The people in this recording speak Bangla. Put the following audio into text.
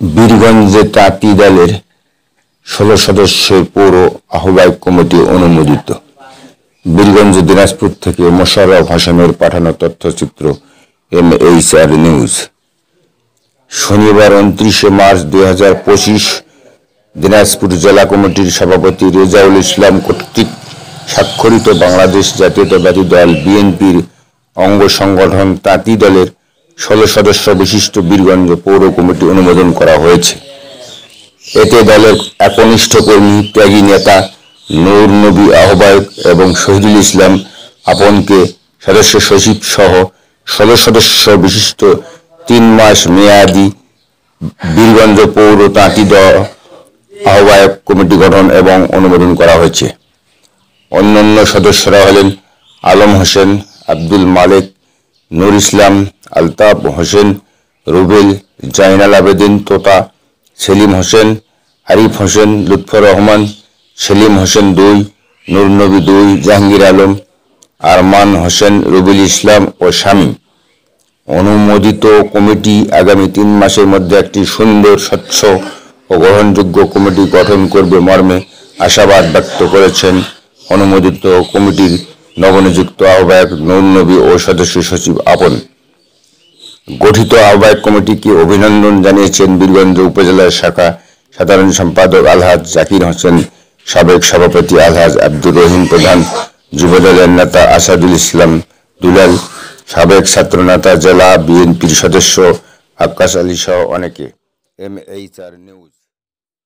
বীরগঞ্জে তাঁতি দলের 16 সদস্যের পৌর আহ্বায়ক কমিটি অনুমোদিত। বীরগঞ্জ দিনাজপুর থেকে মোশাররফ হোসেনের পাঠানো তথ্যচিত্র MHR নিউজ। শনিবার 29 মার্চ 2025 দিনাজপুর জেলা কমিটির সভাপতি রেজাউল ইসলাম কর্তৃক স্বাক্ষরিত বাংলাদেশ জাতীয়তাবাদী দল বিএনপির অঙ্গ সংগঠন তাঁতি দলের 16 সদস্য বিশিষ্ট বীরগঞ্জ পৌর কমিটি অনুমোদন করা হয়েছে। এতে দলের একনিষ্ঠ কর্মী, ত্যাগী নেতা নূর নবী আহ্বায়ক এবং শহীদুল ইসলাম আপনকে সদস্য সচিব সহ 16 সদস্য বিশিষ্ট 3 মাস মেয়াদী বীরগঞ্জ পৌর তাঁতি দল আহ্বায়ক কমিটি গঠন এবং অনুমোদন করা হয়েছে। অন্যান্য সদস্যরা হলেন আলম হোসেন, আব্দুল মালেক, নূর ইসলাম, আলতাফ হোসেন, রুবেল, জাইনাল আবেদিন তোতা, সেলিম হোসেন, আরিফ হোসেন, লুৎফর রহমান, সেলিম হোসেন 2, নূর নবী 2, জাহাঙ্গীর আলম, আরমান হোসেন, রুবেল ইসলাম ও শামীম। অনুমোদিত কমিটি আগামী 3 মাসের মধ্যে একটি সুন্দর, স্বচ্ছ ও গ্রহণযোগ্য কমিটি গঠন করবে মর্মে আশাবাদ ব্যক্ত করেছেন অনুমোদিত কমিটির নবনিযুক্ত আহ্বায়ক নূর নবী ও সদস্য সচিব আপন। গঠিত আহ্বায়ক কমিটিকে অভিনন্দন জানিয়েছেন বীরগঞ্জ উপজেলা শাখা সাধারণ সম্পাদক আলহাজ জাকির হোসেন, সাবেক সভাপতি আলহাজ আব্দুর রহিম প্রধান, যুবদলের নেতা আসাদুল ইসলাম দুলাল, সাবেক ছাত্রনেতা, জেলা বিএনপির সদস্য আক্কাস আলী সহ অনেকে। MHR news.